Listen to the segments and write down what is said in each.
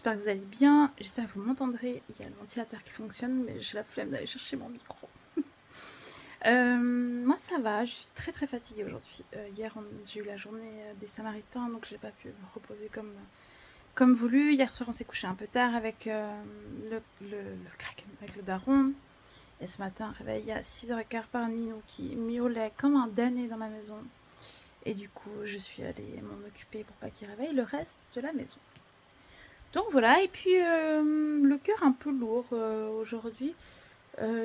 j'espère que vous allez bien, j'espère que vous m'entendrez. Il y a le ventilateur qui fonctionne, mais j'ai la flemme d'aller chercher mon micro. Moi ça va, je suis très très fatiguée aujourd'hui. Hier j'ai eu la journée des Samaritains, donc j'ai pas pu me reposer comme voulu. Hier soir on s'est couché un peu tard avec le crack, avec le daron. Et ce matin, réveil à 6h15 par Nino qui miaulait comme un damné dans la maison. Et du coup, je suis allée m'en occuper pour pas qu'il réveille le reste de la maison. Donc voilà, et puis le cœur un peu lourd aujourd'hui.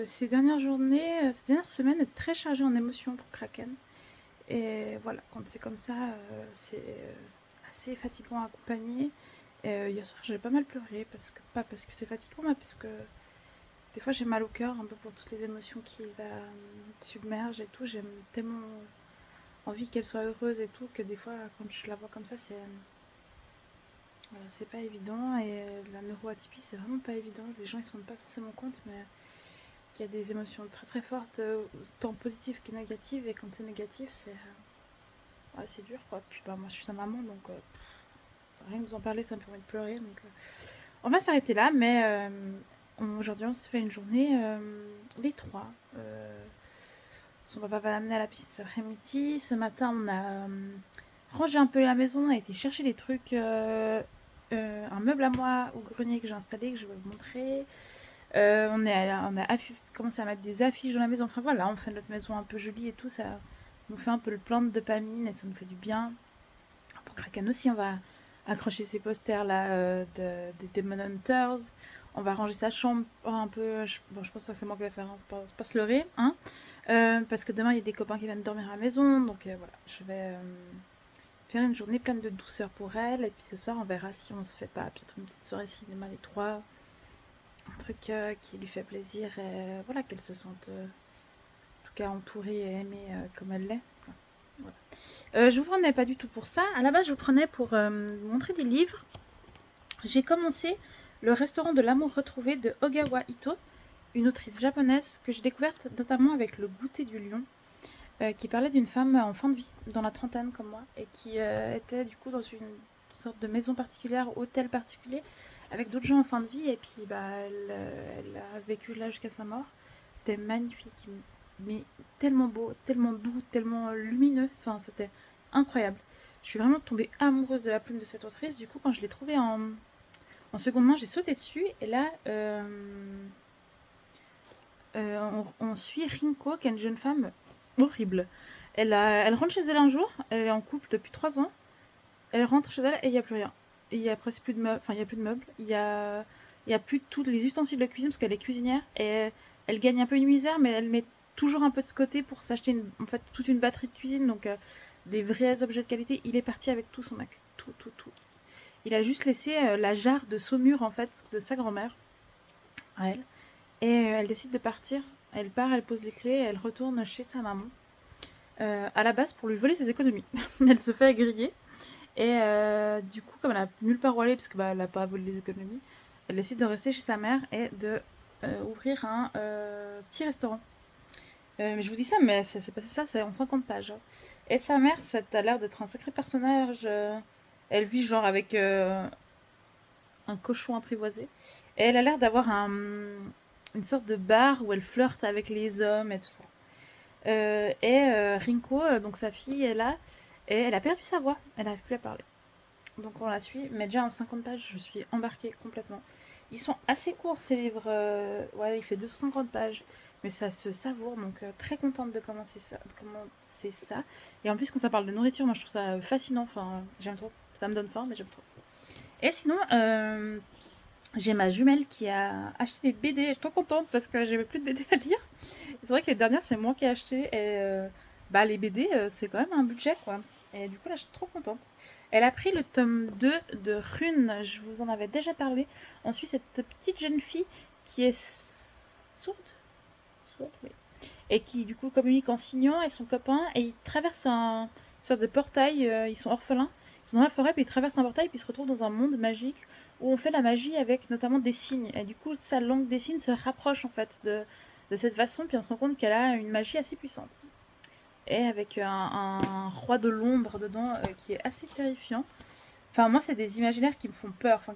Ces dernières journées, ces dernières semaines est très chargée en émotions pour Kraken. Et voilà, quand c'est comme ça, c'est assez fatigant à accompagner. Et hier soir, j'ai pas mal pleuré, pas parce que c'est fatigant, mais parce que des fois j'ai mal au cœur, un peu pour toutes les émotions qui la submergent et tout. J'ai tellement envie qu'elle soit heureuse et tout, que des fois, quand je la vois comme ça, voilà, c'est pas évident. Et la neuroatypie, c'est vraiment pas évident. Les gens, ils se rendent pas forcément compte, mais qu'il y a des émotions très très fortes, tant positives que négatives. Et quand c'est négatif, ouais, c'est dur, quoi. Puis bah, moi, je suis sa maman, donc rien que vous en parler, ça me fait envie de pleurer. Donc on va s'arrêter là, mais aujourd'hui, on se fait une journée, les trois. Son papa va l'amener à la piscine cet après-midi. Ce matin, on a rangé un peu la maison, on a été chercher des trucs, un meuble à moi au grenier que j'ai installé, que je vais vous montrer. On a commencé à mettre des affiches dans la maison. Enfin voilà, on fait notre maison un peu jolie et tout. Ça nous fait un peu le plan de dopamine et ça nous fait du bien. Pour Kraken aussi, on va accrocher ces posters là des Demon Hunters. On va ranger sa chambre un peu. Bon, je pense que c'est moi qui vais faire, hein, pas se leurrer. Hein. Parce que demain, il y a des copains qui viennent dormir à la maison. Donc voilà, je vais faire une journée pleine de douceur pour elle. Et puis ce soir, on verra si on se fait pas peut-être une petite soirée cinéma les trois. Un truc qui lui fait plaisir et voilà, qu'elle se sente en tout cas entourée et aimée comme elle l'est. Voilà. Je vous prenais pas du tout pour ça. À la base, je vous prenais pour vous montrer des livres. J'ai commencé Le restaurant de l'amour retrouvé de Ogawa Ito, une autrice japonaise que j'ai découverte notamment avec Le goûter du lion, qui parlait d'une femme en fin de vie, dans la trentaine comme moi, et qui était du coup dans une sorte de maison particulière, hôtel particulier, avec d'autres gens en fin de vie, et puis bah, elle a vécu là jusqu'à sa mort. C'était magnifique, mais tellement beau, tellement doux, tellement lumineux, enfin, c'était incroyable. Je suis vraiment tombée amoureuse de la plume de cette autrice, du coup quand je l'ai trouvée en seconde main, j'ai sauté dessus, et là, on suit Rinko, qui est une jeune femme horrible. Elle rentre chez elle un jour, elle est en couple depuis 3 ans, elle rentre chez elle et il n'y a plus rien. Il y a presque plus de meubles, enfin il y a plus de meubles, il y a plus tous les ustensiles de cuisine parce qu'elle est cuisinière et elle gagne un peu une misère, mais elle met toujours un peu de côté pour s'acheter en fait toute une batterie de cuisine, donc des vrais objets de qualité. Il est parti avec tout son mec, tout, tout, tout. Il a juste laissé la jarre de saumure en fait de sa grand-mère à elle. Et elle décide de partir. Elle part, elle pose les clés, elle retourne chez sa maman. À la base pour lui voler ses économies. Mais elle se fait griller. Et du coup, comme elle a nulle part où aller, parce que bah, elle n'a pas volé les économies, elle décide de rester chez sa mère et de ouvrir un petit restaurant. Mais je vous dis ça, mais c'est passé ça, c'est en 50 pages. Hein. Et sa mère, ça a l'air d'être un sacré personnage. Elle vit genre avec un cochon apprivoisé. Et elle a l'air d'avoir une sorte de bar où elle flirte avec les hommes et tout ça. Rinko, donc sa fille, est là, et elle a perdu sa voix, elle n'arrive plus à parler. Donc on la suit, mais déjà en 50 pages, je suis embarquée complètement. Ils sont assez courts ces livres, ouais, il fait 250 pages, mais ça se savoure, donc très contente de commencer ça. Et en plus, quand ça parle de nourriture, moi je trouve ça fascinant, enfin j'aime trop, ça me donne faim, mais j'aime trop. Et sinon, j'ai ma jumelle qui a acheté des BD. Je suis trop contente parce que j'avais plus de BD à lire. C'est vrai que les dernières, c'est moi qui ai acheté. Et bah, les BD, c'est quand même un budget, quoi. Et du coup, là, je suis trop contente. Elle a pris le tome 2 de Rune. Je vous en avais déjà parlé. On suit cette petite jeune fille qui est sourde. Sourde, oui. Et qui, du coup, communique en signant et son copain. Et ils traversent une sorte de portail. Ils sont orphelins. Ils sont dans la forêt, puis ils traversent un portail, puis ils se retrouvent dans un monde magique où on fait la magie avec notamment des signes. Et du coup, sa langue des signes se rapproche en fait de cette façon, puis on se rend compte qu'elle a une magie assez puissante. Et avec un roi de l'ombre dedans qui est assez terrifiant. Enfin, moi, c'est des imaginaires qui me font peur. Enfin,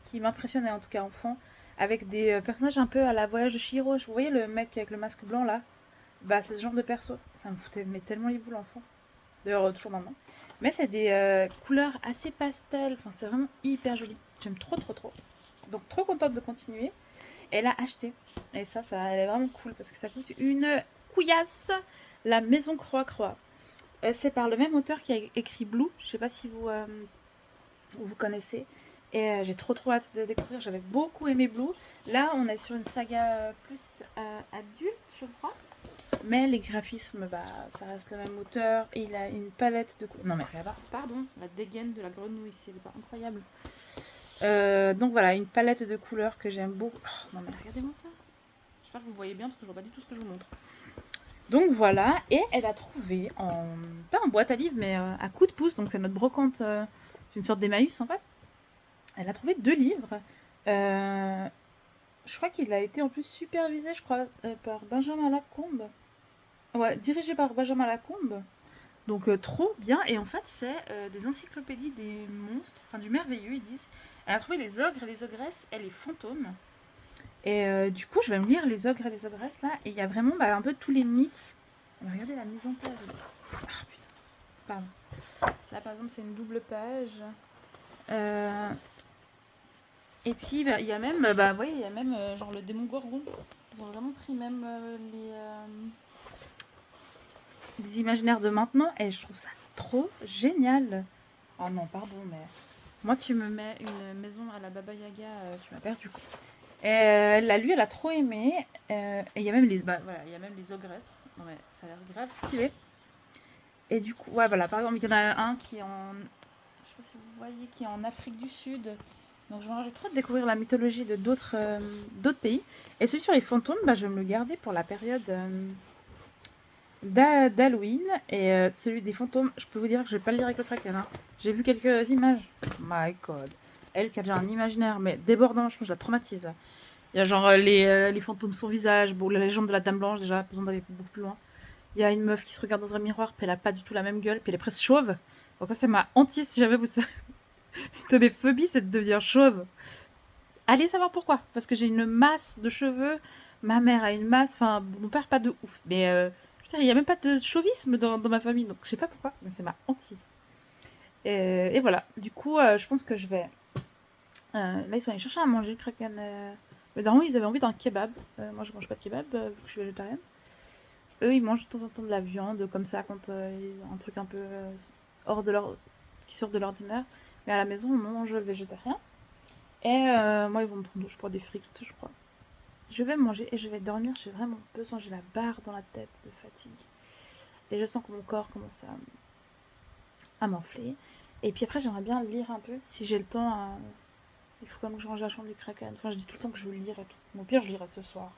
qui m'impressionnait en tout cas enfant, avec des personnages un peu à la Voyage de Chihiro. Vous voyez le mec avec le masque blanc là? Bah c'est ce genre de perso. Ça me foutait mais tellement les boules enfant. D'ailleurs toujours maintenant. Mais c'est des couleurs assez pastel. Enfin c'est vraiment hyper joli. J'aime trop trop trop. Donc trop contente de continuer. Elle a acheté. Et ça elle est vraiment cool parce que ça coûte une couillasse. La Maison Croix-Croix. C'est par le même auteur qui a écrit Blue. Je sais pas si vous connaissez. Et j'ai trop trop hâte de découvrir. J'avais beaucoup aimé Blue. Là, on est sur une saga plus adulte, je crois. Mais les graphismes, bah, ça reste le même auteur. Et il a une palette de couleurs. Non, mais regarde, pardon, la dégaine de la grenouille, c'est pas incroyable. Donc voilà, une palette de couleurs que j'aime beaucoup. Oh, non, mais regardez-moi ça. J'espère que vous voyez bien parce que je vois pas du tout ce que je vous montre. Donc voilà, et elle a trouvé pas en boîte à livres, mais à coup de pouce, donc c'est notre brocante, c'est une sorte d'Emmaüs en fait. Elle a trouvé 2 livres. Je crois qu'il a été en plus supervisé, je crois, par Benjamin Lacombe. Ouais, dirigé par Benjamin Lacombe. Donc trop bien. Et en fait, c'est des encyclopédies des monstres, enfin du merveilleux, ils disent. Elle a trouvé les ogres et les ogresses et les fantômes. Et du coup, je vais me lire les ogres et les ogresses là. Et il y a vraiment un peu tous les mythes. On va regarder la mise en page. Ah putain, pardon. Là par exemple, c'est une double page. Et puis il y a même, vous voyez, il y a même genre le démon Gorgon. Ils ont vraiment pris même des imaginaires de maintenant et je trouve ça trop génial. Oh non, pardon, mais moi tu me mets une maison à la Baba Yaga, tu m'as perdu quoi. Et elle l'a lu, elle a trop aimé. Et il y a même les, voilà, il y a même les ogresses. Ouais, ça a l'air grave stylé. Et du coup, ouais, voilà, par exemple, il y en a un qui est en, je sais pas si vous voyez, qui est en Afrique du Sud. Donc j'ai trop de découvrir la mythologie de d'autres pays. Et celui sur les fantômes, je vais me le garder pour la période d'Halloween. Et celui des fantômes, je peux vous dire que je vais pas le lire avec le Kraken. Hein. J'ai vu quelques images. My God. Elle qui a déjà un imaginaire, mais débordant, je pense que je la traumatise là. Il y a genre les fantômes sans visage, bon, la légende de la Dame Blanche, déjà, pas besoin d'aller beaucoup plus loin. Il y a une meuf qui se regarde dans un miroir, puis elle a pas du tout la même gueule, puis elle est presque chauve. Donc ça, c'est ma hantise si jamais vous tenez phobie, c'est de devenir chauve. Allez savoir pourquoi. Parce que j'ai une masse de cheveux, ma mère a une masse, enfin, mon père pas de ouf. Mais putain, il n'y a même pas de chauvisme dans ma famille, donc je sais pas pourquoi, mais c'est ma hantise. Et voilà, du coup, je pense que je vais... là, ils sont allés chercher à manger, le Kraken. Mais normalement, ils avaient envie d'un kebab. Moi, je mange pas de kebab, vu que je suis végétarienne. Eux, ils mangent de temps en temps de la viande, comme ça, quand un truc un peu hors de leur... qui sort de l'ordinaire. Mais à la maison, on mange végétarien. Et moi, ils vont me prendre, je crois, des frites, je crois. Je vais manger et je vais dormir. J'ai vraiment besoin, j'ai la barre dans la tête de fatigue. Et je sens que mon corps commence à m'enfler. Et puis après, j'aimerais bien lire un peu, si j'ai le temps. Il faut quand même que je range la chambre du Kraken. Enfin, je dis tout le temps que je veux le lire et tout. Au pire, je lirai ce soir.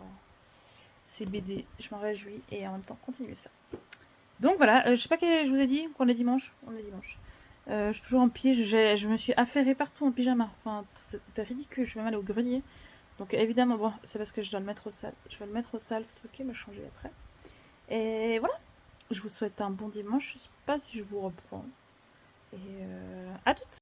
C'est BD, je m'en réjouis. Et en même temps, continuer ça. Donc voilà, je sais pas je vous ai dit qu'on est dimanche. On est dimanche. Je suis toujours en pied, je me suis affairée partout en pyjama. Enfin, c'est ridicule, je vais même aller au grenier. Donc évidemment, bon, c'est parce que je dois le mettre au sale. Je vais le mettre au sale, ce truc, et me changer après. Et voilà, je vous souhaite un bon dimanche. Je sais pas si je vous reprends. Et à toutes.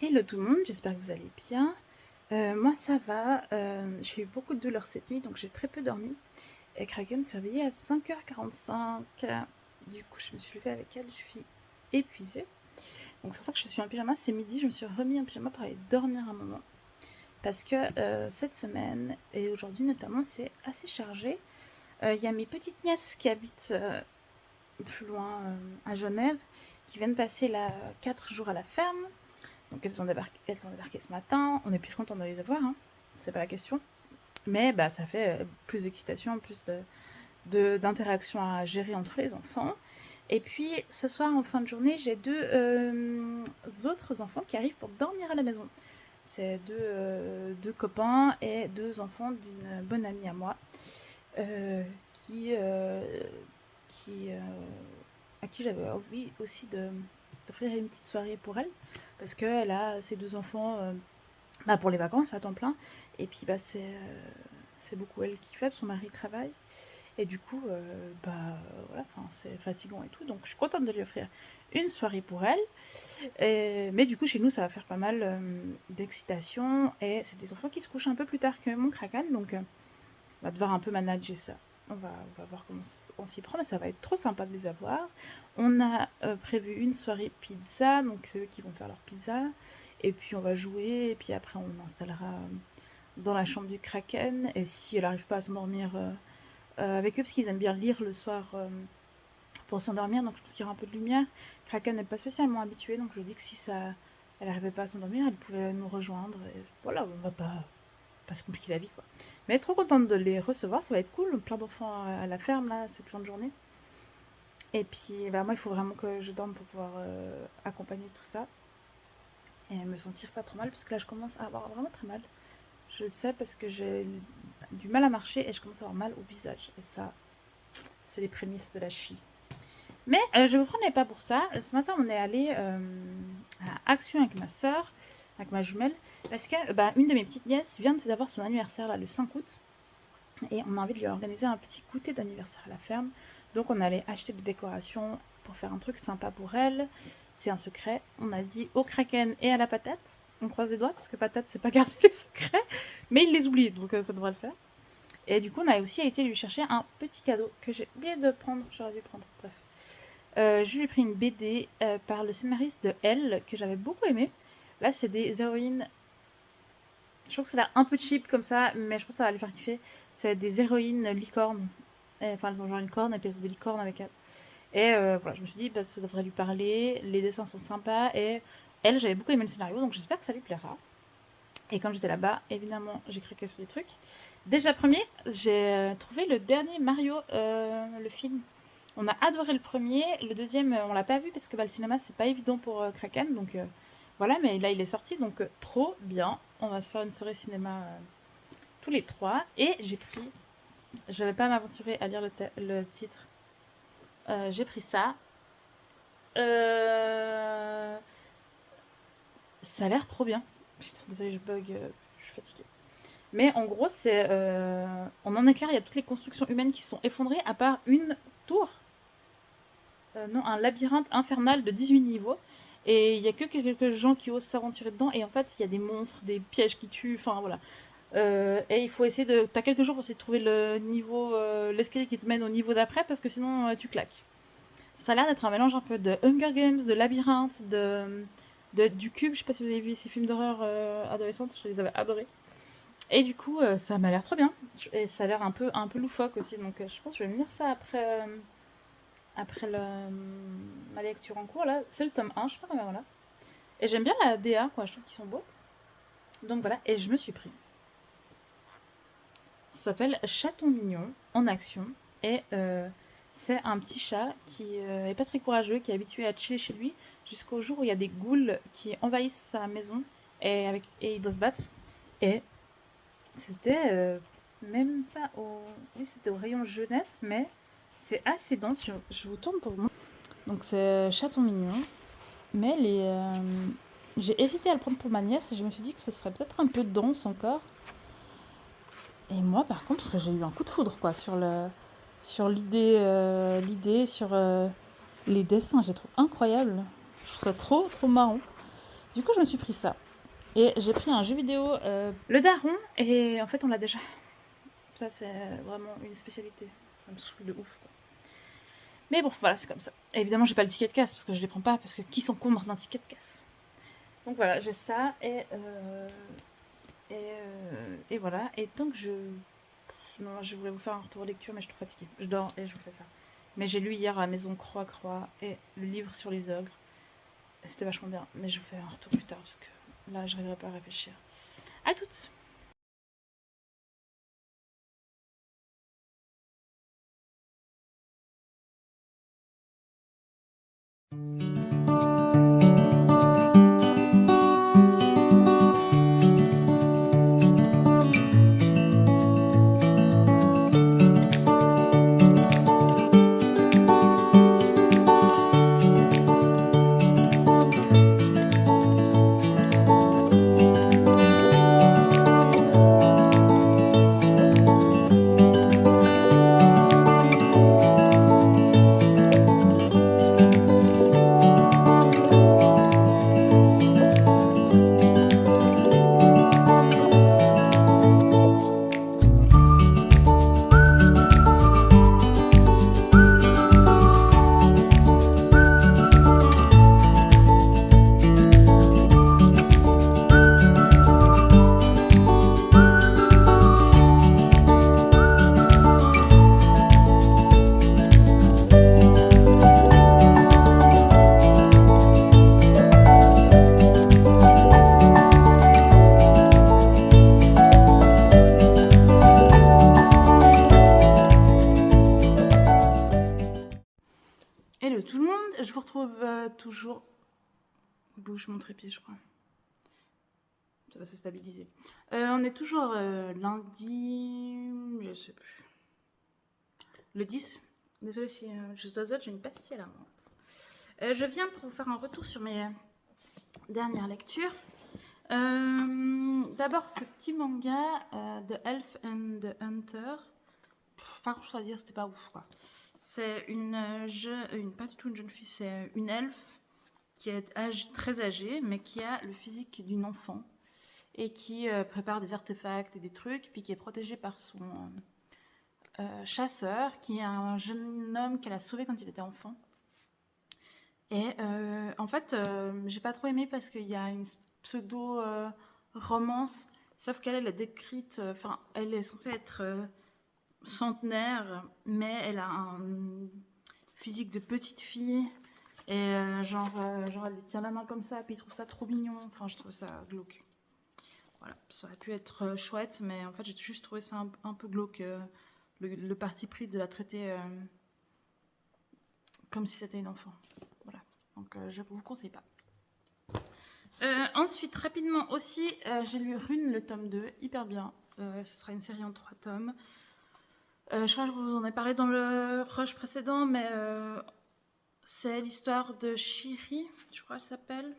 Hello tout le monde, j'espère que vous allez bien. Moi ça va, j'ai eu beaucoup de douleurs cette nuit donc j'ai très peu dormi. Et Kraken s'est réveillée à 5h45. Du coup je me suis levée avec elle, je suis épuisée. Donc c'est pour ça que je suis en pyjama, c'est midi, je me suis remis en pyjama pour aller dormir un moment. Parce que cette semaine et aujourd'hui notamment c'est assez chargé. Il y a mes petites nièces qui habitent plus loin à Genève, qui viennent passer là 4 jours à la ferme. Donc elles ont débarqué ce matin. On est plus content de les avoir, hein. C'est pas la question. Mais bah, ça fait plus d'excitation, plus d'interaction à gérer entre les enfants. Et puis ce soir en fin de journée, j'ai deux autres enfants qui arrivent pour dormir à la maison. C'est deux copains et deux enfants d'une bonne amie à moi qui, qui à qui j'avais envie aussi d'offrir une petite soirée pour elle parce qu'elle a ses deux enfants bah, pour les vacances à temps plein et puis bah, c'est beaucoup elle qui fait, son mari travaille et du coup bah voilà, c'est fatigant et tout, donc je suis contente de lui offrir une soirée pour elle. Mais du coup chez nous ça va faire pas mal d'excitation et c'est des enfants qui se couchent un peu plus tard que mon Kraken, donc on va devoir un peu manager ça. On va voir comment on s'y prend, mais ça va être trop sympa de les avoir. On a prévu une soirée pizza, donc c'est eux qui vont faire leur pizza. Et puis on va jouer, et puis après on installera dans la chambre du Kraken. Et si elle n'arrive pas à s'endormir avec eux, parce qu'ils aiment bien lire le soir pour s'endormir, donc je pense qu'il y aura un peu de lumière. Kraken n'est pas spécialement habitué, donc je dis que si ça, elle n'arrivait pas à s'endormir, elle pouvait nous rejoindre. Et voilà, on va pas se compliquer la vie, quoi. Mais trop contente de les recevoir, ça va être cool, plein d'enfants à la ferme là cette fin de journée. Et puis bah, moi il faut vraiment que je dorme pour pouvoir accompagner tout ça et me sentir pas trop mal parce que là je commence à avoir vraiment très mal. Je sais parce que j'ai du mal à marcher et je commence à avoir mal au visage et ça c'est les prémices de la chie. Mais je vous prenais pas pour ça. Ce matin on est allé à Action avec ma soeur, avec ma jumelle, parce que bah, une de mes petites nièces vient d'avoir son anniversaire là, le 5 août. Et on a envie de lui organiser un petit goûter d'anniversaire à la ferme. Donc on allait acheter des décorations pour faire un truc sympa pour elle. C'est un secret. On a dit au Kraken et à la patate. On croise les doigts parce que patate c'est pas garder les secrets. Mais il les oublie donc ça devrait le faire. Et du coup on a aussi été lui chercher un petit cadeau que j'ai oublié de prendre. J'aurais dû prendre. Bref. Je lui ai pris une BD par le scénariste de Elle que j'avais beaucoup aimé. Là c'est des héroïnes. Je trouve que ça a l'air un peu cheap comme ça, mais je pense que ça va lui faire kiffer. C'est des héroïnes licornes. Enfin, elles ont genre une corne et puis elles ont des licornes avec elles. Et voilà, je me suis dit, bah, ça devrait lui parler. Les dessins sont sympas. Et elle, j'avais beaucoup aimé le scénario, donc j'espère que ça lui plaira. Et comme j'étais là-bas, évidemment, j'ai craqué sur des trucs. Déjà, premier, j'ai trouvé le dernier Mario, le film. On a adoré le premier. Le deuxième, on l'a pas vu parce que bah, le cinéma, c'est pas évident pour Kraken. Donc voilà, mais là, il est sorti, donc trop bien. On va se faire une soirée cinéma tous les trois. Et j'ai pris. Je vais pas m'aventurer à lire le titre. J'ai pris ça. Ça a l'air trop bien. Putain, désolé, je bug. Je suis fatiguée. Mais en gros, c'est. En un éclair, il y a toutes les constructions humaines qui sont effondrées, à part une tour. Non, un labyrinthe infernal de 18 niveaux. Et il y a que quelques gens qui osent s'aventurer dedans. Et en fait, il y a des monstres, des pièges qui tuent. Enfin, voilà. Et il faut essayer de. T'as quelques jours pour essayer de trouver le niveau. L'escalier qui te mène au niveau d'après, parce que sinon, tu claques. Ça a l'air d'être un mélange un peu de Hunger Games, de Labyrinthe, du Cube. Je sais pas si vous avez vu ces films d'horreur adolescentes, je les avais adorés. Et du coup, ça m'a l'air trop bien. Et ça a l'air un peu loufoque aussi. Donc je pense que je vais me lire ça après ma lecture en cours. Là, c'est le tome 1, je sais pas comment voilà. Et j'aime bien la DA, quoi. Je trouve qu'ils sont beaux. Donc voilà, et je me suis pris. Ça s'appelle Chaton mignon en action. Et c'est un petit chat qui est pas très courageux, qui est habitué à chiller chez lui, jusqu'au jour où il y a des ghouls qui envahissent sa maison et il doit se battre. Et c'était même pas au. Oui, c'était au rayon jeunesse, mais c'est assez dense. Je vous tourne pour vous montrer. Donc c'est Chaton mignon. Mais j'ai hésité à le prendre pour ma nièce et je me suis dit que ce serait peut-être un peu dense encore. Et moi, par contre, j'ai eu un coup de foudre quoi sur l'idée, sur les dessins. Je les trouve incroyables. Je trouve ça trop, trop marrant. Du coup, je me suis pris ça. Et j'ai pris un jeu vidéo, le Daron, et en fait, on l'a déjà. Ça, c'est vraiment une spécialité. Ça me saoule de ouf, quoi. Mais bon, voilà, c'est comme ça. Et évidemment, j'ai pas le ticket de casse parce que je les prends pas, parce que qui s'encombre d'un ticket de casse. Donc voilà, j'ai ça, et voilà. Et donc, non, je voulais vous faire un retour lecture, mais je suis trop fatiguée. Je dors et je vous fais ça. Mais j'ai lu hier à la Maison Croix et le livre sur les ogres. C'était vachement bien, mais je vous fais un retour plus tard parce que là, je n'arriverai pas à réfléchir. À toutes! Hello tout le monde, je vous retrouve toujours... Bouge mon trépied, je crois. Ça va se stabiliser. On est toujours lundi... Je sais plus. Le 10. Désolée si je zozote, j'ai une pastille à la menthe. Je viens pour vous faire un retour sur mes dernières lectures. D'abord, ce petit manga, The Elf and the Hunter. Par contre, je dois dire, c'était pas ouf, quoi. C'est pas du tout une jeune fille, c'est une elfe qui est très âgée, mais qui a le physique d'une enfant et qui prépare des artefacts et des trucs, puis qui est protégée par son chasseur, qui est un jeune homme qu'elle a sauvé quand il était enfant. Et en fait, j'ai pas trop aimé parce qu'il y a une pseudo-romance, sauf qu'elle est décrite, elle est censée être centenaire, mais elle a un physique de petite fille, et genre elle lui tient la main comme ça, puis il trouve ça trop mignon, enfin je trouve ça glauque. Voilà, ça aurait pu être chouette, mais en fait j'ai juste trouvé ça un peu glauque, le parti pris de la traiter comme si c'était une enfant. Voilà, donc je vous conseille pas. Ensuite, rapidement aussi, j'ai lu Rune, le tome 2, hyper bien. Ce sera une série en 3 tomes. Je crois que je vous en ai parlé dans le rush précédent, mais c'est l'histoire de Shiri, je crois qu'elle s'appelle,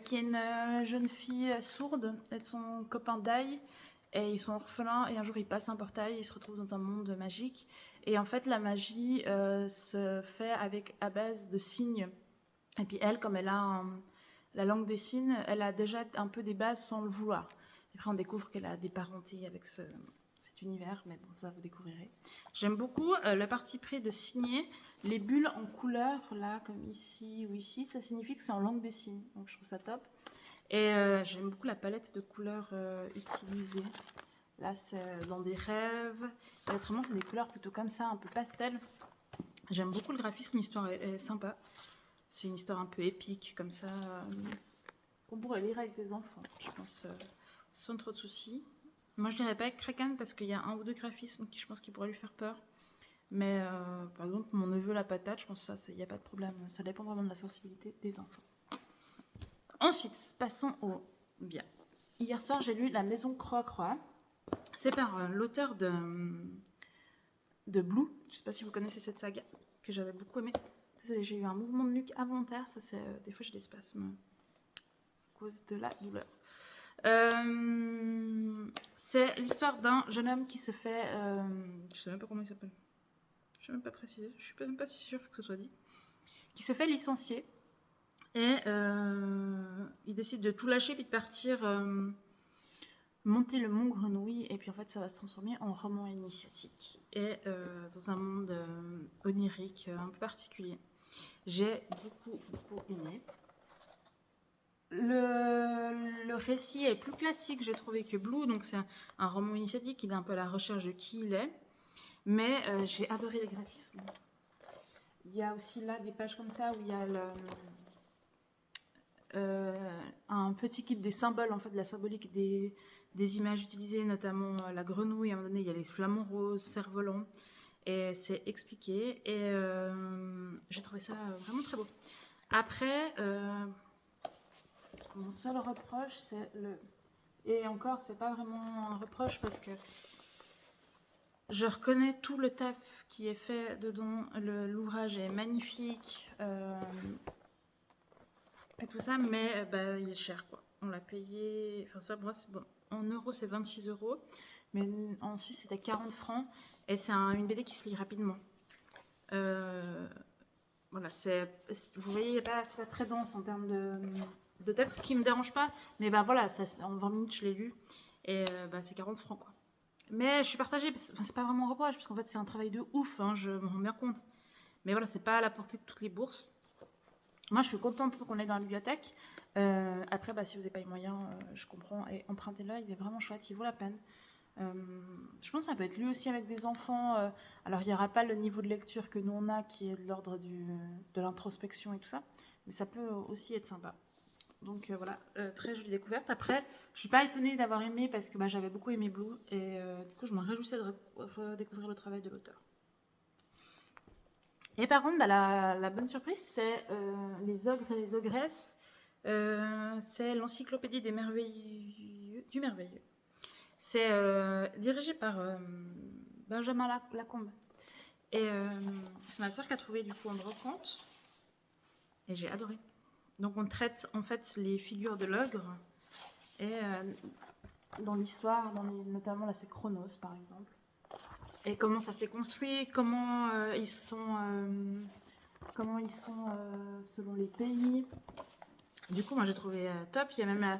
qui est une jeune fille sourde et de son copain Dai. Et ils sont orphelins et un jour ils passent un portail, ils se retrouvent dans un monde magique. Et en fait la magie se fait à base de signes. Et puis elle, comme elle a la langue des signes, elle a déjà un peu des bases sans le vouloir. Et après on découvre qu'elle a des parentés avec cet univers, mais bon, ça vous découvrirez. J'aime beaucoup le parti pris de signer les bulles en couleur, là, comme ici ou ici, ça signifie que c'est en langue des signes, donc je trouve ça top. Et j'aime beaucoup la palette de couleurs utilisée. Là, c'est dans des rêves. Et autrement, c'est des couleurs plutôt comme ça, un peu pastel. J'aime beaucoup le graphisme, l'histoire est sympa. C'est une histoire un peu épique, comme ça, qu'on pourrait lire avec des enfants, je pense, sans trop de soucis. Moi, je dirais pas avec Kraken parce qu'il y a un ou deux graphismes qui, je pense, qui pourraient lui faire peur. Mais par exemple, mon neveu la patate, je pense que ça, il n'y a pas de problème. Ça dépend vraiment de la sensibilité des enfants. Ensuite, passons au bien. Hier soir, j'ai lu La Maison Croix. C'est par l'auteur de Blue. Je ne sais pas si vous connaissez cette saga, que j'avais beaucoup aimé. Désolée, j'ai eu un mouvement de nuque involontaire. Ça, c'est des fois, j'ai des spasmes à cause de la douleur. C'est l'histoire d'un jeune homme qui se fait... je sais même pas comment il s'appelle. Je ne sais même pas préciser. Je suis même pas si sûre que ce soit dit. Qui se fait licencier. Et il décide de tout lâcher puis de partir monter le mont Grenouille. Et puis en fait, ça va se transformer en roman initiatique. Et dans un monde onirique un peu particulier. J'ai beaucoup aimé. Le récit est plus classique, j'ai trouvé, que Blue. Donc c'est un roman initiatique, il est un peu à la recherche de qui il est. Mais j'ai adoré les graphismes. Il y a aussi là des pages comme ça où il y a un petit kit des symboles, en fait, de la symbolique des images utilisées, notamment la grenouille. À un moment donné, il y a les flamants roses, cerfs-volants, et c'est expliqué. Et j'ai trouvé ça vraiment très beau. Après, mon seul reproche, c'est le... Et encore, c'est pas vraiment un reproche parce que je reconnais tout le taf qui est fait dedans. L'ouvrage est magnifique et tout ça, mais bah, il est cher, quoi. On l'a payé... Enfin, ça, moi, c'est bon. En euros, c'est 26 euros. Mais en Suisse, c'était 40 francs. Et c'est une BD qui se lit rapidement. Voilà, vous voyez, c'est pas très dense en termes de texte, ce qui me dérange pas. Mais bah voilà, en 20 minutes, je l'ai lu. Et bah, c'est 40 francs, quoi. Mais je suis partagée, c'est pas vraiment un reproche, parce qu'en fait, c'est un travail de ouf, hein, je me rends bien compte. Mais voilà, c'est pas à la portée de toutes les bourses. Moi, je suis contente qu'on est dans la bibliothèque. Après, bah, si vous n'avez pas les moyens, je comprends. Et empruntez-le, il est vraiment chouette, il vaut la peine. Je pense que ça peut être lu aussi avec des enfants. Alors, il n'y aura pas le niveau de lecture que nous on a, qui est de l'ordre de l'introspection et tout ça. Mais ça peut aussi être sympa. Donc voilà, très jolie découverte. Après, je suis pas étonnée d'avoir aimé parce que bah, j'avais beaucoup aimé Blue. Et du coup, je me réjouissais de redécouvrir le travail de l'auteur. Et par contre, bah, la bonne surprise, c'est Les Ogres et les Ogresses. C'est l'encyclopédie du merveilleux. C'est dirigé par Benjamin Lacombe. Et c'est ma soeur qui a trouvé du coup en brocante. Et j'ai adoré. Donc on traite en fait les figures de l'ogre. Et dans l'histoire, notamment là c'est Chronos par exemple. Et comment ça s'est construit, comment ils sont selon les pays. Du coup moi j'ai trouvé top. Il y a même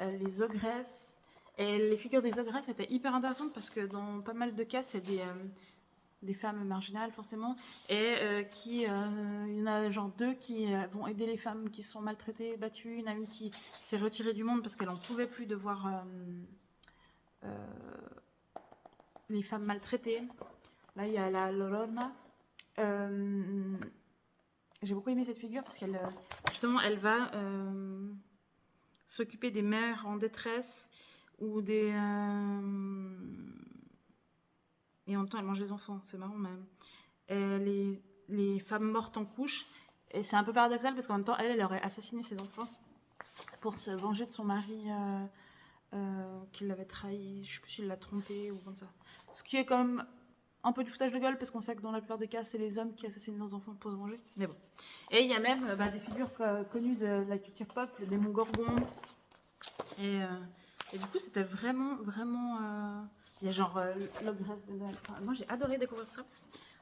les ogresses. Et les figures des ogresses étaient hyper intéressantes parce que dans pas mal de cas, c'est des femmes marginales forcément. Et il y en a genre 2 qui vont aider les femmes qui sont maltraitées, battues. Il y en a une qui s'est retirée du monde parce qu'elle n'en pouvait plus de voir les femmes maltraitées. Là, il y a la Lorona. J'ai beaucoup aimé cette figure parce qu'elle justement, elle va s'occuper des mères en détresse ou des... Et en même temps, elle mange les enfants, c'est marrant même. Et les femmes mortes en couche. Et c'est un peu paradoxal parce qu'en même temps, elle aurait assassiné ses enfants pour se venger de son mari qui l'avait trahi. Je sais plus s'il l'a trompé ou comme ça. Ce qui est quand même un peu du foutage de gueule parce qu'on sait que dans la plupart des cas, c'est les hommes qui assassinent leurs enfants pour se venger. Mais bon. Et il y a même des figures connues de la culture pop, le démon Gorgon. Et du coup, c'était vraiment... Il y a genre l'ogresse de Noël. Enfin, moi, j'ai adoré découvrir ça.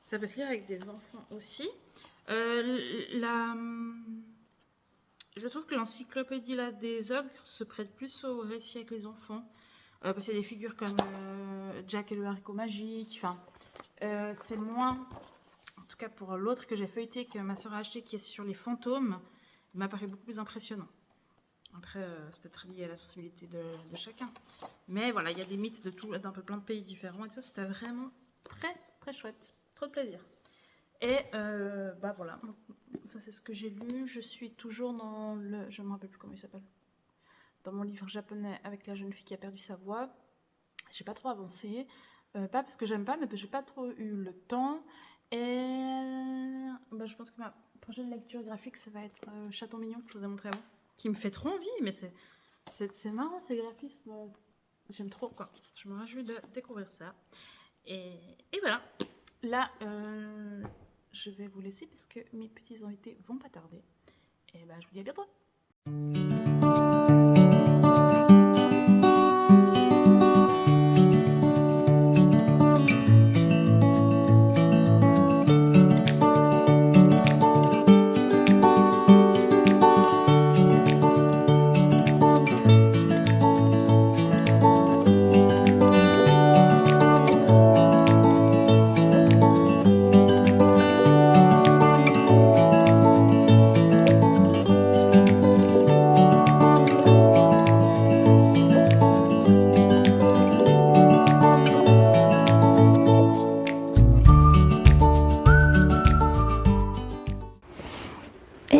Ça peut se lire avec des enfants aussi. Je trouve que l'encyclopédie là, des ogres se prête plus au récit avec les enfants. Parce qu'il y a des figures comme Jack et le haricot magique. Enfin, c'est moins... En tout cas, pour l'autre que j'ai feuilleté, que ma soeur a acheté, qui est sur les fantômes, il m'a paru beaucoup plus impressionnant. Après, c'est très lié à la sensibilité de chacun. Mais voilà, il y a des mythes d'un peu plein de pays différents. Et ça, c'était vraiment très, très chouette. Trop de plaisir. Et bah voilà, ça c'est ce que j'ai lu. Je suis toujours dans le... Je ne me rappelle plus comment il s'appelle. Dans mon livre japonais avec la jeune fille qui a perdu sa voix. J'ai pas trop avancé. Pas parce que j'aime pas, mais parce que j'ai pas trop eu le temps. Et bah, je pense que ma prochaine lecture graphique, ça va être Chaton Mignon, que je vous ai montré avant. Qui me fait trop envie, mais c'est marrant ces graphismes. J'aime trop, quoi. Je me réjouis de découvrir ça. Et voilà. Là, je vais vous laisser parce que mes petits invités vont pas tarder. Et bah, je vous dis à bientôt.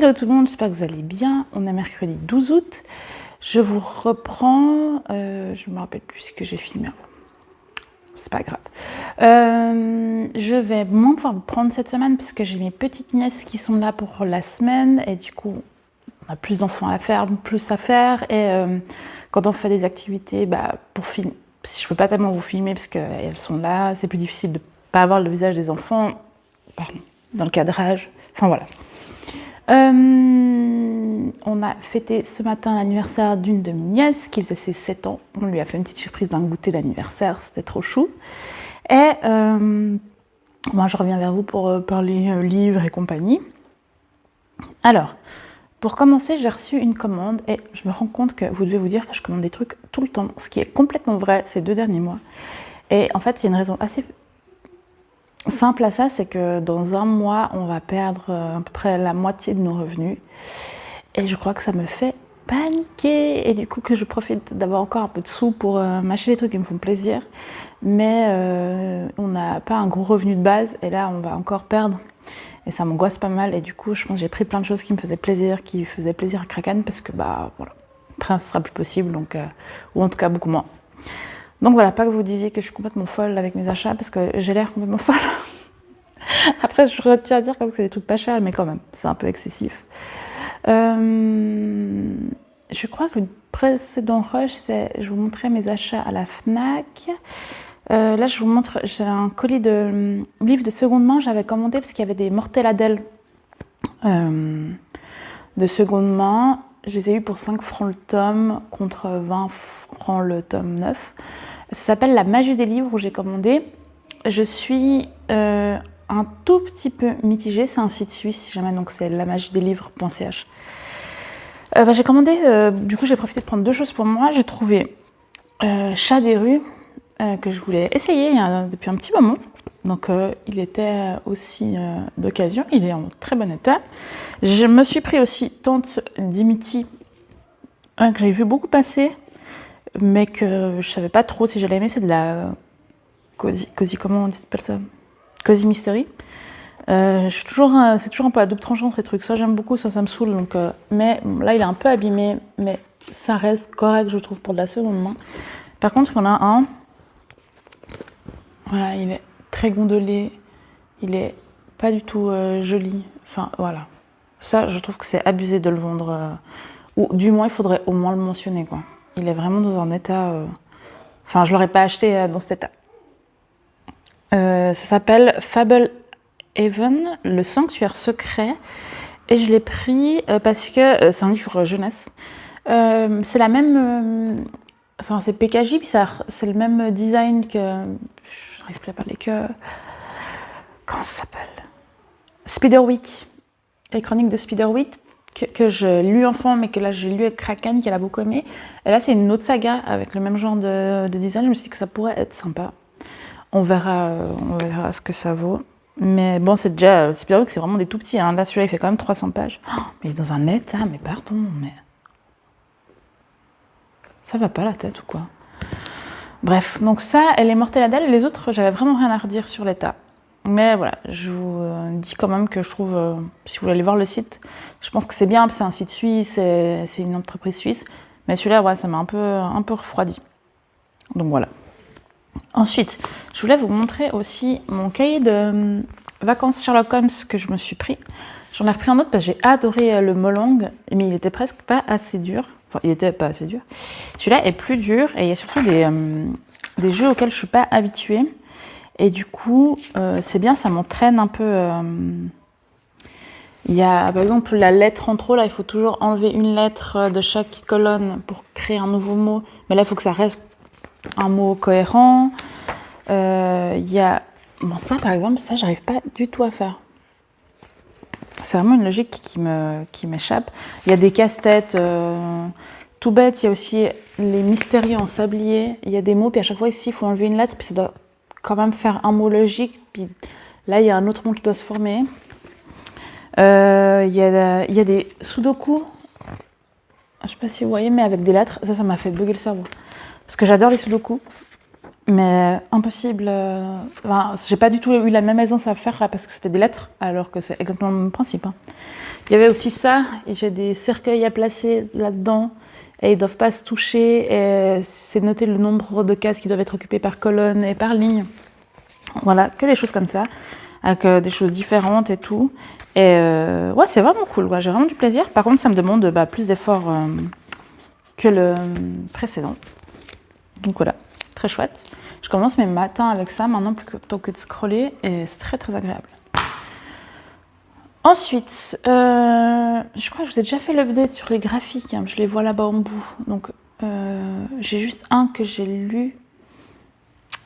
Hello tout le monde, j'espère que vous allez bien. On est mercredi 12 août. Je vous reprends. Je ne me rappelle plus ce que j'ai filmé avant. C'est pas grave. Je vais moins pouvoir vous prendre cette semaine parce que j'ai mes petites nièces qui sont là pour la semaine et du coup, on a plus d'enfants à faire, plus à faire. Et quand on fait des activités, pour filmer, je peux pas tellement vous filmer parce qu'elles sont là. C'est plus difficile de pas avoir le visage des enfants. Pardon, dans le cadrage. Enfin voilà. On a fêté ce matin l'anniversaire d'une de mes nièces qui faisait ses 7 ans. On lui a fait une petite surprise d'un goûter d'anniversaire, c'était trop chou. Et moi je reviens vers vous pour parler livres et compagnie. Alors, pour commencer, j'ai reçu une commande et je me rends compte que vous devez vous dire que je commande des trucs tout le temps, ce qui est complètement vrai ces 2 derniers mois. Et en fait, il y a une raison assez simple à ça, c'est que dans 1 mois, on va perdre à peu près la moitié de nos revenus. Et je crois que ça me fait paniquer. Et du coup, que je profite d'avoir encore un peu de sous pour m'acheter des trucs qui me font plaisir. Mais on n'a pas un gros revenu de base. Et là, on va encore perdre. Et ça m'angoisse pas mal. Et du coup, je pense que j'ai pris plein de choses qui me faisaient plaisir, qui faisaient plaisir à Kraken. Parce que, voilà, après, ce sera plus possible. Donc, ou en tout cas, beaucoup moins. Donc voilà, pas que vous disiez que je suis complètement folle avec mes achats, parce que j'ai l'air complètement folle. Après, je retiens à dire que c'est des trucs pas chers, mais quand même, c'est un peu excessif. Je crois que le précédent rush, c'est je vous montrais mes achats à la Fnac. Là, je vous montre, j'ai un colis de livres de seconde main, j'avais commandé parce qu'il y avait des Mortadelle de seconde main. Je les ai eus pour 5 francs le tome, contre 20 francs le tome 9. Ça s'appelle La magie des livres, où j'ai commandé. Je suis un tout petit peu mitigée, c'est un site suisse, si jamais, donc c'est lamagiedeslivres.ch. J'ai commandé, du coup j'ai profité de prendre 2 choses pour moi. J'ai trouvé Chat des rues, que je voulais essayer depuis un petit moment. Donc il était aussi d'occasion, il est en très bon état. Je me suis pris aussi Tante Dimity, que j'avais vu beaucoup passer, mais que je savais pas trop si j'allais aimer. C'est de la cozy, comment on appelle ça, cozy mystery. C'est toujours un peu à double tranchant ces trucs. Soit j'aime beaucoup, soit ça me saoule. Donc, mais bon, là il est un peu abîmé, mais ça reste correct, je trouve, pour de la seconde main. Par contre, il y en a un. Voilà, il est très gondolé. Il est pas du tout joli. Enfin voilà. Ça, je trouve que c'est abusé de le vendre. Ou du moins, il faudrait au moins le mentionner, quoi. Il est vraiment dans un état. Enfin, je l'aurais pas acheté dans cet état. Ça s'appelle Fable Haven, le sanctuaire secret. Et je l'ai pris parce que c'est un livre jeunesse. C'est la même. C'est PKJ, puis c'est le même design que. J'arrive plus à parler que. Comment ça s'appelle? Spiderwick. Les chroniques de Spiderwick, que j'ai lu enfant, mais que là j'ai lu avec Kraken, qu'elle a beaucoup aimé. Et là, c'est une autre saga avec le même genre de design. Je me suis dit que ça pourrait être sympa. On verra ce que ça vaut. Mais bon, c'est déjà. Spiderwick, c'est vraiment des tout petits. Hein. Là, celui-là, il fait quand même 300 pages. Oh, mais il est dans un état, mais pardon, mais. Ça va pas la tête ou quoi? Bref, donc ça, elle est Mortadelle. Les autres, j'avais vraiment rien à redire sur l'état. Mais voilà, je vous dis quand même que je trouve, si vous voulez aller voir le site, je pense que c'est bien, c'est un site suisse, c'est une entreprise suisse. Mais celui-là, ouais, ça m'a un peu refroidi. Donc voilà. Ensuite, je voulais vous montrer aussi mon cahier de vacances Sherlock Holmes que je me suis pris. J'en ai repris un autre parce que j'ai adoré le Molong, mais il était presque pas assez dur. Enfin, il était pas assez dur. Celui-là est plus dur et il y a surtout des jeux auxquels je suis pas habituée. Et du coup, c'est bien, ça m'entraîne un peu. Il y a, par exemple, la lettre en trop. Là, il faut toujours enlever une lettre de chaque colonne pour créer un nouveau mot. Mais là, il faut que ça reste un mot cohérent. Il y a... Bon, ça, par exemple, ça, j'arrive pas du tout à faire. C'est vraiment une logique qui m'échappe. Il y a des casse-têtes tout bêtes. Il y a aussi les mystérieux en sablier. Il y a des mots, puis à chaque fois, ici, il faut enlever une lettre, puis ça doit quand même faire un mot logique. Puis là, il y a un autre mot qui doit se former. Il y a des sudoku. Je sais pas si vous voyez, mais avec des lettres. Ça m'a fait bugger le cerveau. Parce que j'adore les sudoku. Mais impossible. Enfin, j'ai pas du tout eu la même aisance à faire parce que c'était des lettres, alors que c'est exactement le même principe. Hein. Il y avait aussi ça, et j'ai des cercueils à placer là-dedans, et ils doivent pas se toucher, et c'est noté le nombre de cases qui doivent être occupées par colonne et par ligne. Voilà, que des choses comme ça, avec des choses différentes et tout. Et ouais, c'est vraiment cool, quoi. J'ai vraiment du plaisir. Par contre, ça me demande plus d'efforts que le précédent. Donc voilà, très chouette. Je commence mes matins avec ça maintenant plutôt que de scroller, et c'est très très agréable. Ensuite, je crois que je vous ai déjà fait l'update sur les graphiques, hein, je les vois là-bas en bout. Donc j'ai juste un que j'ai lu,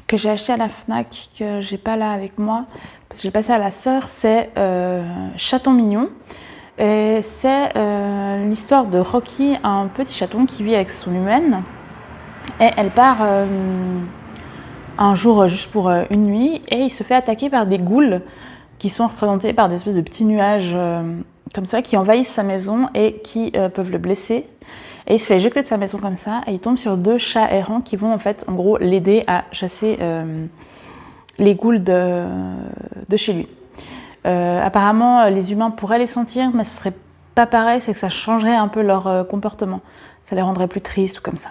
que j'ai acheté à la Fnac, que j'ai pas là avec moi, parce que j'ai passé à la sœur, c'est Chaton Mignon. Et c'est l'histoire de Rocky, un petit chaton qui vit avec son humaine. Et elle part un jour juste pour une nuit, et il se fait attaquer par des ghouls qui sont représentés par des espèces de petits nuages comme ça, qui envahissent sa maison et qui peuvent le blesser. Et il se fait éjecter de sa maison comme ça, et il tombe sur 2 chats errants qui vont en fait, en gros, l'aider à chasser les ghouls de chez lui. Apparemment, les humains pourraient les sentir, mais ce serait pas pareil, c'est que ça changerait un peu leur comportement. Ça les rendrait plus tristes ou comme ça.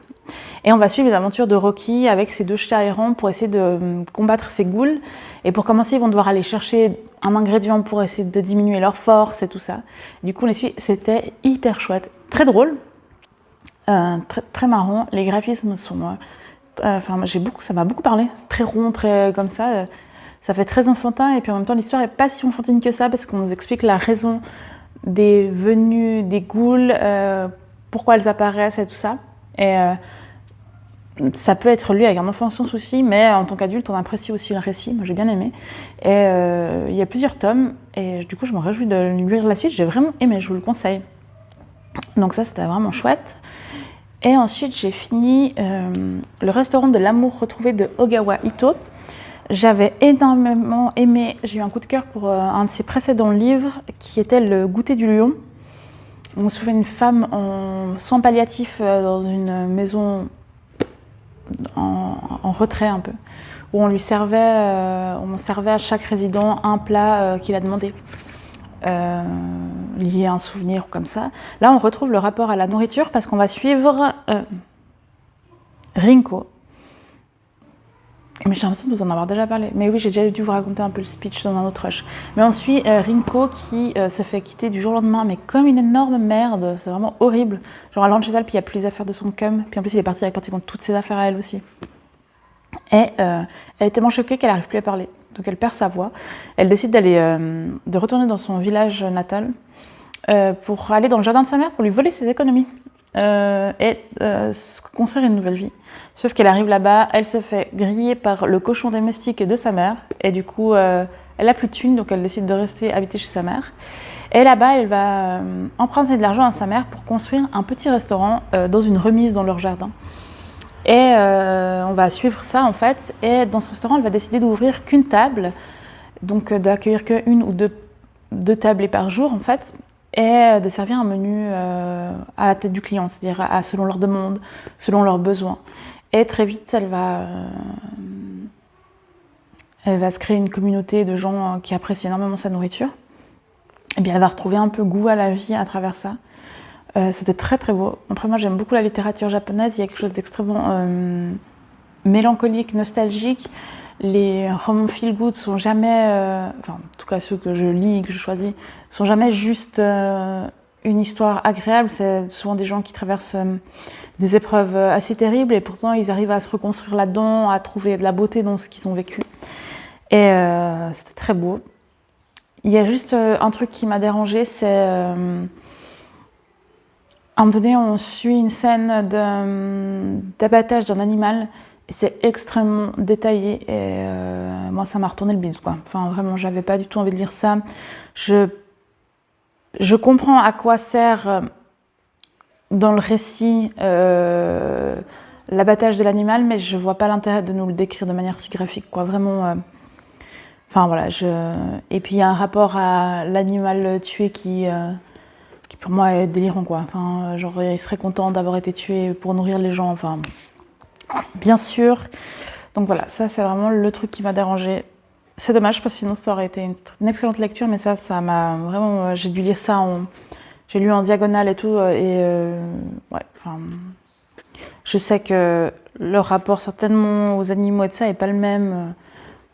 Et on va suivre les aventures de Rocky avec ces 2 chats errants pour essayer de combattre ces ghouls. Et pour commencer, ils vont devoir aller chercher un ingrédient pour essayer de diminuer leur force et tout ça. Du coup, on les suit. C'était hyper chouette, très drôle, très, très marrant. Les graphismes sont... enfin, ça m'a beaucoup parlé. C'est très rond, très comme ça. Ça fait très enfantin, et puis en même temps, l'histoire est pas si enfantine que ça, parce qu'on nous explique la raison des venues des ghouls, pourquoi elles apparaissent et tout ça. Et ça peut être lu avec un enfant sans souci, mais en tant qu'adulte, on apprécie aussi le récit. Moi, j'ai bien aimé. Et il y a plusieurs tomes, et du coup, je me réjouis de lire la suite. J'ai vraiment aimé, je vous le conseille. Donc ça, c'était vraiment chouette. Et ensuite, j'ai fini Le restaurant de l'amour retrouvé de Ogawa Ito. J'avais énormément aimé, j'ai eu un coup de cœur pour un de ses précédents livres, qui était Le goûter du lion. On se souvient d'une femme en soins palliatifs dans une maison en retrait un peu, où on servait à chaque résident un plat qu'il a demandé, lié à un souvenir ou comme ça. Là, on retrouve le rapport à la nourriture, parce qu'on va suivre Rinko. Mais j'ai l'impression de vous en avoir déjà parlé. Mais oui, j'ai déjà dû vous raconter un peu le speech dans un autre rush. Mais on suit Rinko qui se fait quitter du jour au lendemain, mais comme une énorme merde. C'est vraiment horrible. Genre, elle rentre chez elle, puis il n'y a plus les affaires de son cum. Puis en plus, il est parti avec pratiquement toutes ses affaires à elle aussi. Et elle est tellement choquée qu'elle n'arrive plus à parler. Donc elle perd sa voix. Elle décide de retourner dans son village natal pour aller dans le jardin de sa mère pour lui voler ses économies. Et construire une nouvelle vie. Sauf qu'elle arrive là-bas, elle se fait griller par le cochon domestique de sa mère, et du coup elle a plus de thunes, donc elle décide de rester habiter chez sa mère. Et là-bas, elle va emprunter de l'argent à sa mère pour construire un petit restaurant dans une remise dans leur jardin. Et on va suivre ça en fait, et dans ce restaurant, elle va décider d'ouvrir qu'une table, donc d'accueillir qu'une ou deux tablées par jour en fait, et de servir un menu à la tête du client, c'est-à-dire selon leurs demandes, selon leurs besoins. Et très vite, elle va se créer une communauté de gens qui apprécient énormément sa nourriture. Et bien, elle va retrouver un peu goût à la vie à travers ça. C'était très très beau. Après, moi, j'aime beaucoup la littérature japonaise. Il y a quelque chose d'extrêmement mélancolique, nostalgique. Les romans feel good sont jamais, enfin, en tout cas ceux que je lis, que je choisis, sont jamais juste une histoire agréable. C'est souvent des gens qui traversent des épreuves assez terribles, et pourtant ils arrivent à se reconstruire là-dedans, à trouver de la beauté dans ce qu'ils ont vécu. Et c'était très beau. Il y a juste un truc qui m'a dérangée, c'est à un moment donné, on suit une scène d'abattage d'un animal. C'est extrêmement détaillé, et moi ça m'a retourné le bide, quoi. Enfin vraiment, j'avais pas du tout envie de lire ça. Je comprends à quoi sert dans le récit l'abattage de l'animal, mais je vois pas l'intérêt de nous le décrire de manière si graphique, quoi. Vraiment. Enfin voilà, et puis il y a un rapport à l'animal tué qui pour moi est délirant, quoi. Enfin, genre il serait content d'avoir été tué pour nourrir les gens. Enfin, bien sûr, Donc voilà, ça c'est vraiment le truc qui m'a dérangé. C'est dommage parce que sinon ça aurait été une excellente lecture, mais ça m'a vraiment... J'ai dû lire ça j'ai lu en diagonale et tout, ouais, enfin... Je sais que le rapport certainement aux animaux et tout ça est pas le même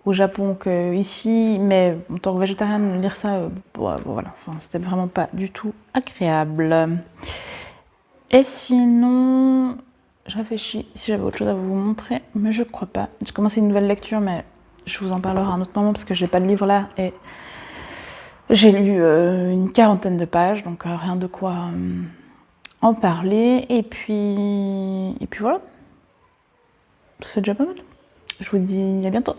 au Japon qu'ici, mais en tant que végétarienne, lire ça, voilà, enfin, c'était vraiment pas du tout agréable. Et sinon, je réfléchis si j'avais autre chose à vous montrer, mais je crois pas. J'ai commencé une nouvelle lecture, mais je vous en parlerai à un autre moment parce que j'ai pas de livre là et j'ai lu une 40aine de pages, donc rien de quoi en parler. Et puis voilà, c'est déjà pas mal. Je vous dis à bientôt.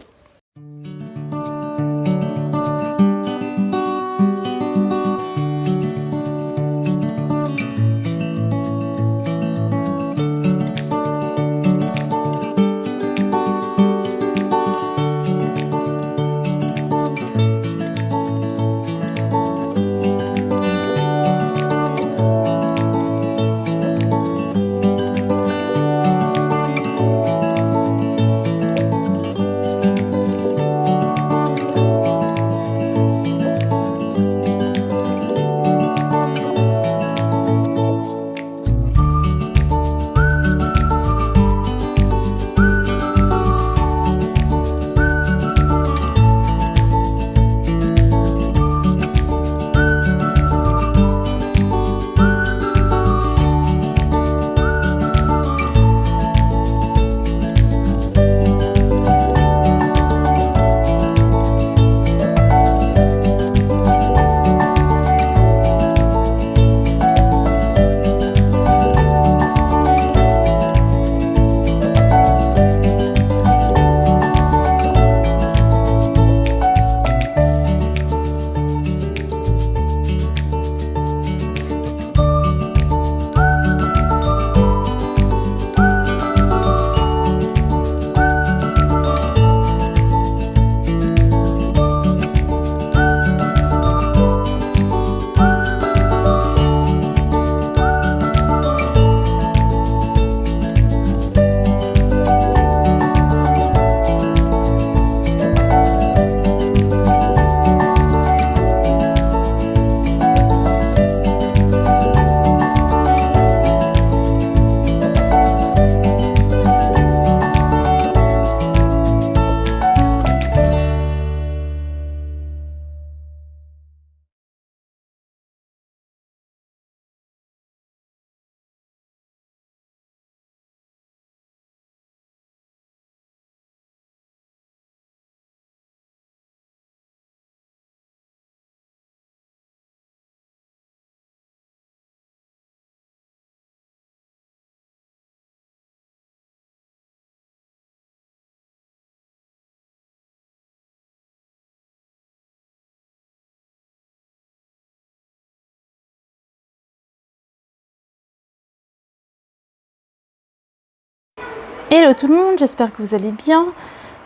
Hello tout le monde, j'espère que vous allez bien.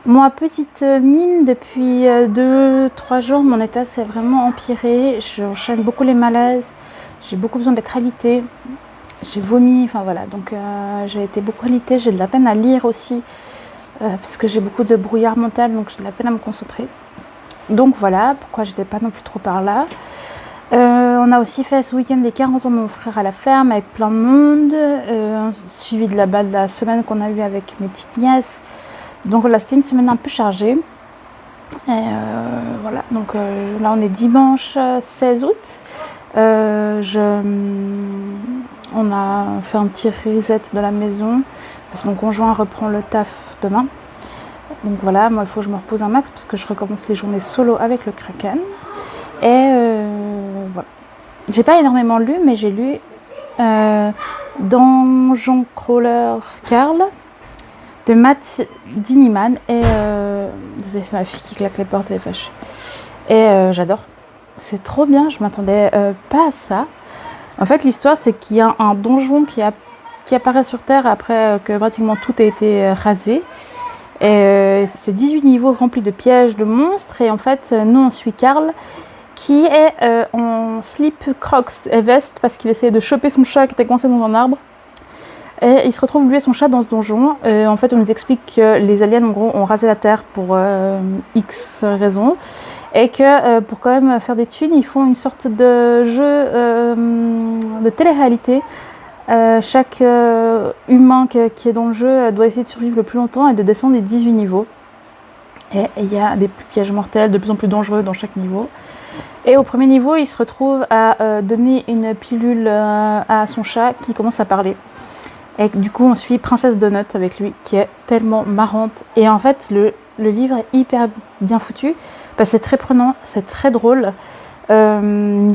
Moi, petite mine, depuis 2-3 jours, mon état s'est vraiment empiré. J'enchaîne beaucoup les malaises, j'ai beaucoup besoin d'être alitée. J'ai vomi, enfin voilà, donc j'ai été beaucoup alitée, j'ai de la peine à lire aussi, parce que j'ai beaucoup de brouillard mental, donc j'ai de la peine à me concentrer. Donc voilà, pourquoi j'étais pas non plus trop par là. On a aussi fait ce week-end les 40 ans de mon frère à la ferme avec plein de monde, suivi de la semaine qu'on a eue avec mes petites nièces. Donc là c'était une semaine un peu chargée. Et voilà, donc là on est dimanche 16 août. On a fait un petit reset de la maison parce que mon conjoint reprend le taf demain. Donc voilà, moi il faut que je me repose un max parce que je recommence les journées solo avec le Kraken. Et voilà. J'ai pas énormément lu, mais j'ai lu Donjon Crawler Carl de Matt Diniman. Et désolée, c'est ma fille qui claque les portes, elle est fâchée. Et j'adore. C'est trop bien, je m'attendais pas à ça. En fait, l'histoire, c'est qu'il y a un donjon qui apparaît sur Terre après que pratiquement tout a été rasé. Et c'est 18 niveaux remplis de pièges, de monstres. Et en fait, nous, on suit Carl, qui est en slip, crocs et veste parce qu'il essayait de choper son chat qui était coincé dans un arbre. Et il se retrouve lui et son chat dans ce donjon. Et en fait, on nous explique que les aliens en gros ont rasé la Terre pour X raisons. Et que pour quand même faire des thunes, ils font une sorte de jeu de télé-réalité. Chaque humain qui est dans le jeu doit essayer de survivre le plus longtemps et de descendre les 18 niveaux. Et il y a des pièges mortels de plus en plus dangereux dans chaque niveau. Et au premier niveau, il se retrouve à donner une pilule à son chat qui commence à parler. Et du coup, on suit Princesse Donut avec lui, qui est tellement marrante. Et en fait, le livre est hyper bien foutu. Parce que c'est très prenant, c'est très drôle. Y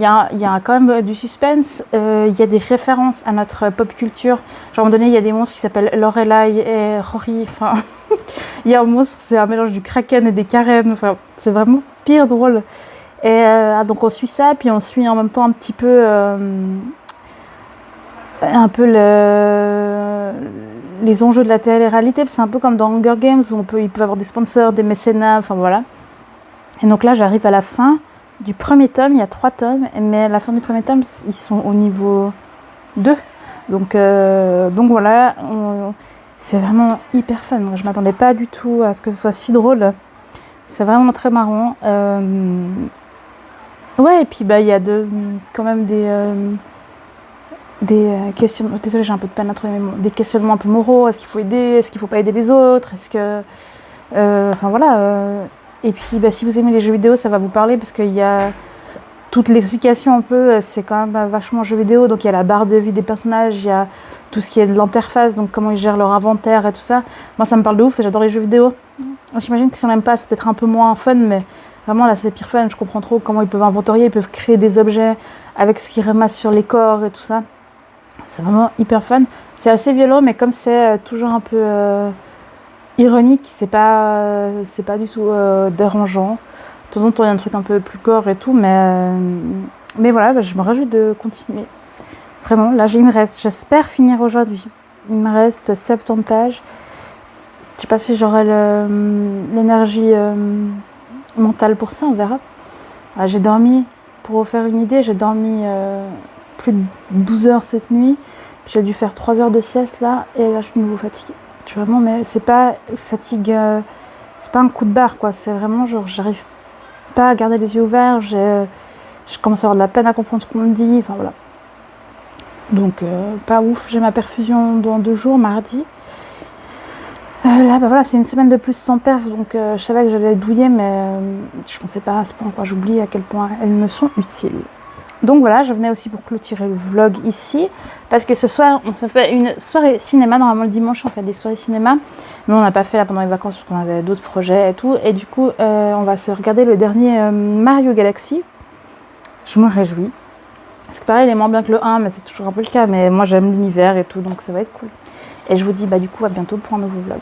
a quand même du suspense. Il y a des références à notre pop culture. Genre, à un moment donné, il y a des monstres qui s'appellent Lorelai et Rory. Enfin, il y a un monstre, c'est un mélange du Kraken et des Karen. Enfin, c'est vraiment pire drôle. Et donc, on suit ça, puis on suit en même temps un petit peu les enjeux de la télé-réalité. C'est un peu comme dans Hunger Games, où il peut avoir des sponsors, des mécénats, enfin voilà. Et donc là, j'arrive à la fin du premier tome. Il y a 3 tomes, mais à la fin du premier tome, ils sont au niveau 2. Donc voilà, c'est vraiment hyper fun. Je m'attendais pas du tout à ce que ce soit si drôle. C'est vraiment très marrant. Ouais, et puis il y a quand même des questionnements. Désolée, j'ai un peu de peine à trouver mes mots. Des questionnements un peu moraux. Est-ce qu'il faut aider? Est-ce qu'il faut pas aider les autres? Est-ce que... Enfin voilà. Et puis si vous aimez les jeux vidéo, ça va vous parler parce qu'il y a toute l'explication un peu. C'est quand même vachement jeu vidéo. Donc il y a la barre de vie des personnages, il y a tout ce qui est de l'interface, donc comment ils gèrent leur inventaire et tout ça. Moi, ça me parle de ouf et j'adore les jeux vidéo. J'imagine que si on n'aime pas, c'est peut-être un peu moins fun, mais vraiment là, c'est pire fun. Je comprends trop comment ils peuvent inventorier, ils peuvent créer des objets avec ce qu'ils ramassent sur les corps et tout ça. C'est vraiment hyper fun. C'est assez violent, mais comme c'est toujours un peu ironique, c'est pas du tout dérangeant. De temps en temps, il y a un truc un peu plus gore et tout, mais voilà, je me réjouis de continuer. Vraiment, là, j'espère finir aujourd'hui. Il me reste 70 pages. Je sais pas si j'aurai l'énergie mentale pour ça, on verra. Là, j'ai dormi, pour vous faire une idée, j'ai dormi plus de 12 heures cette nuit. J'ai dû faire 3 heures de sieste là, et là, je suis de nouveau fatiguée. Je suis vraiment, mais c'est pas fatigue, c'est pas un coup de barre, quoi. C'est vraiment genre, j'arrive pas à garder les yeux ouverts, je commence à avoir de la peine à comprendre ce qu'on me dit, enfin voilà. Donc, pas ouf. J'ai ma perfusion dans 2 jours, mardi. Là, voilà, c'est une semaine de plus sans perf, donc je savais que j'allais douiller, mais je pensais pas à ce point, quoi. J'oublie à quel point elles me sont utiles. Donc voilà, je venais aussi pour clôturer le vlog ici, parce que ce soir, on se fait une soirée cinéma. Normalement, le dimanche, on fait des soirées cinéma, mais on n'a pas fait là pendant les vacances, parce qu'on avait d'autres projets et tout. Et du coup, on va se regarder le dernier Mario Galaxy. Je me réjouis. Parce que pareil, il est moins bien que le 1, mais c'est toujours un peu le cas. Mais moi, j'aime l'univers et tout, donc ça va être cool. Et je vous dis, du coup, à bientôt pour un nouveau vlog.